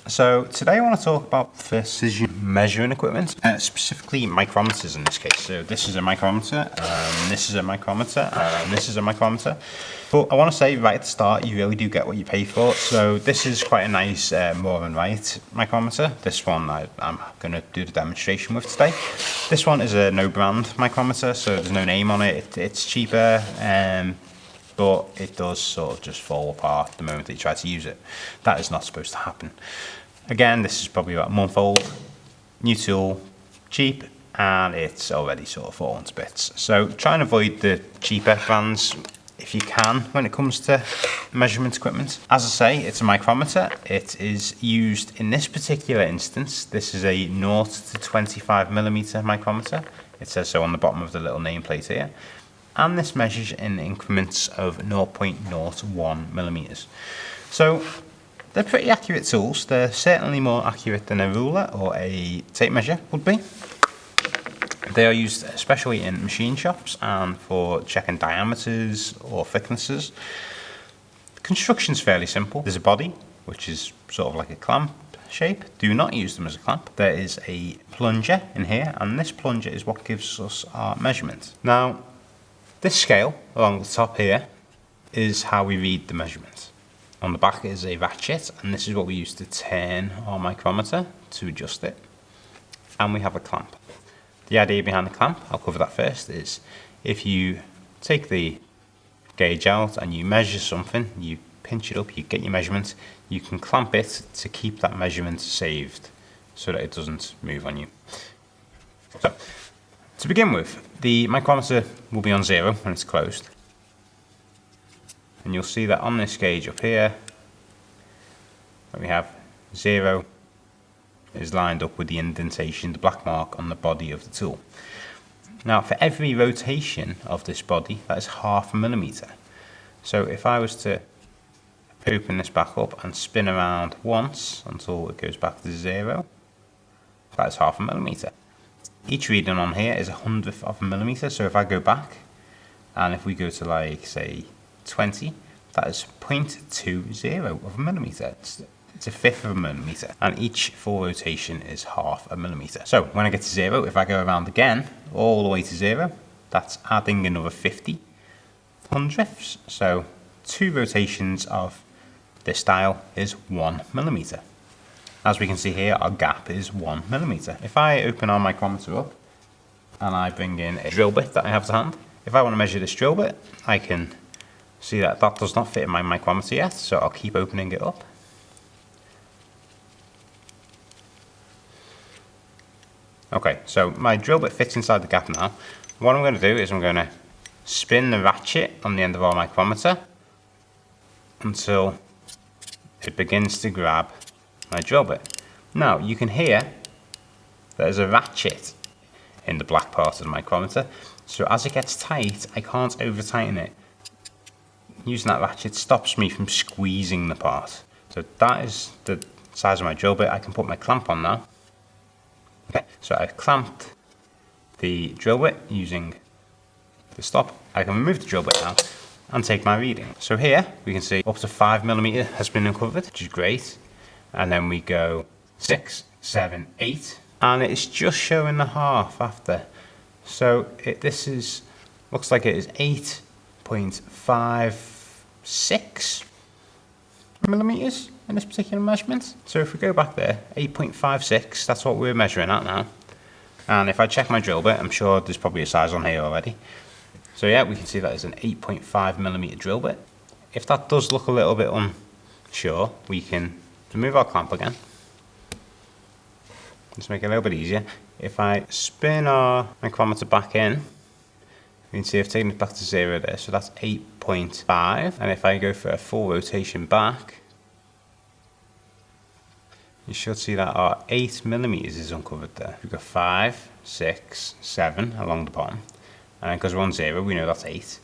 So today I want to talk about precision measuring equipment, specifically micrometers in this case. So this is a micrometer, this is a micrometer, and this is a micrometer. But I want to say right at the start, you really do get what you pay for. So this is quite a nice Moore and Wright micrometer. This one I'm going to do the demonstration with today. This one is a no brand micrometer, so there's no name on it. It's cheaper. But it does sort of just fall apart the moment that you try to use it. That is not supposed to happen. Again, this is probably about a month old, new tool, cheap, and it's already sort of fallen to bits. So try and avoid the cheaper brands if you can when it comes to measurement equipment. As I say, it's a micrometer. It is used in this particular instance. This is a 0 to 25 millimeter micrometer. It says so on the bottom of the little nameplate here. And this measures in increments of 0.01 millimeters. So they're pretty accurate tools. They're certainly more accurate than a ruler or a tape measure would be. They are used especially in machine shops and for checking diameters or thicknesses. The construction's fairly simple. There's a body, which is sort of like a clamp shape. Do not use them as a clamp. There is a plunger in here, and this plunger is what gives us our measurement. Now, this scale along the top here is how we read the measurement. On the back is a ratchet, and this is what we use to turn our micrometer to adjust it. And we have a clamp. The idea behind the clamp, I'll cover that first, is if you take the gauge out and you measure something, you pinch it up, you get your measurement, you can clamp it to keep that measurement saved so that it doesn't move on you. So, to begin with, the micrometer will be on 0 when it's closed. And you'll see that on this gauge up here, that we have 0 is lined up with the indentation, the black mark on the body of the tool. Now, for every rotation of this body, that is ½ millimeter. So if I was to open this back up and spin around once until it goes back to 0, that is ½ millimeter. Each reading on here is 1/100th of a millimeter, so if I go back, and if we go to like, say, 20, that is 0.20 of a millimeter. It's 1/5 of a millimeter, and each full rotation is ½ a millimeter. So when I get to 0, if I go around again, all the way to 0, that's adding another 50/100ths. So 2 rotations of this dial is 1 millimeter. As we can see here, our gap is 1 millimeter. If I open our micrometer up and I bring in a drill bit that I have to hand, if I want to measure this drill bit, I can see that that does not fit in my micrometer yet, so I'll keep opening it up. Okay, so my drill bit fits inside the gap now. What I'm going to do is I'm going to spin the ratchet on the end of our micrometer until it begins to grab my drill bit. Now you can hear there's a ratchet in the black part of the micrometer, so as it gets tight I can't over tighten it. Using that ratchet stops me from squeezing the part. So that is the size of my drill bit. I can put my clamp on now. Okay, so I've clamped the drill bit using the stop. I can remove the drill bit now and take my reading. So here we can see up to 5 millimeter has been uncovered, which is great. And then we go 6, 7, 8, and it's just showing the half after. So this is, looks like it is 8.56 millimeters in this particular measurement. So if we go back there, 8.56, that's what we're measuring at now. And if I check my drill bit, I'm sure there's probably a size on here already. So yeah, we can see that is an 8.5 millimeter drill bit. If that does look a little bit unsure, we can remove our clamp again. Let's make it a little bit easier. If I spin our micrometer back in, you can see I've taken it back to 0 there, so that's 8.5. And if I go for a full rotation back, you should see that our 8 millimeters is uncovered there. We've got 5, 6, 7 along the bottom. And because we're on 0, we know that's 8.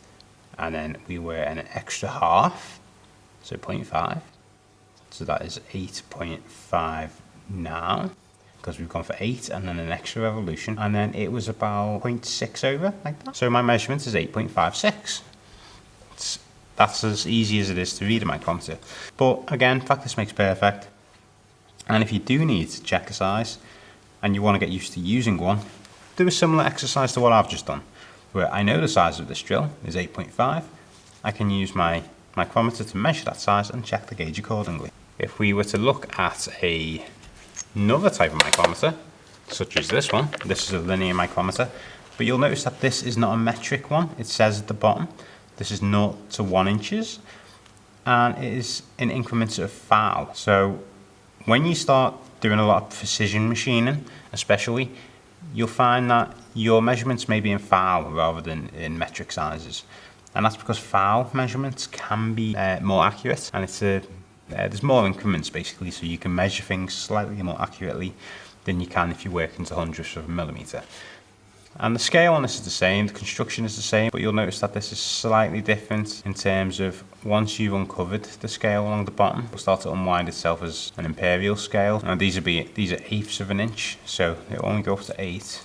And then we were an extra half, so 0.5. So that is 8.5 now, because we've gone for 8 and then an extra revolution. And then it was about 0.6 over, like that. So my measurement is 8.56. That's as easy as it is to read a micrometer. But again, practice makes perfect. And if you do need to check a size and you want to get used to using one, do a similar exercise to what I've just done, where I know the size of this drill is 8.5. I can use my micrometer to measure that size and check the gauge accordingly. If we were to look at another type of micrometer, such as this one, this is a linear micrometer, but you'll notice that this is not a metric one. It says at the bottom, this is 0 to 1 inches, and it is in increments of thou. So when you start doing a lot of precision machining, especially, you'll find that your measurements may be in thou rather than in metric sizes. And that's because thou measurements can be more accurate, and there's more increments basically, so you can measure things slightly more accurately than you can if you work into hundredths of a millimeter. And the scale on this is the same, the construction is the same, but you'll notice that this is slightly different in terms of once you've uncovered the scale along the bottom, it'll start to unwind itself as an imperial scale. Now these are eighths of an inch, so it'll only go up to 8.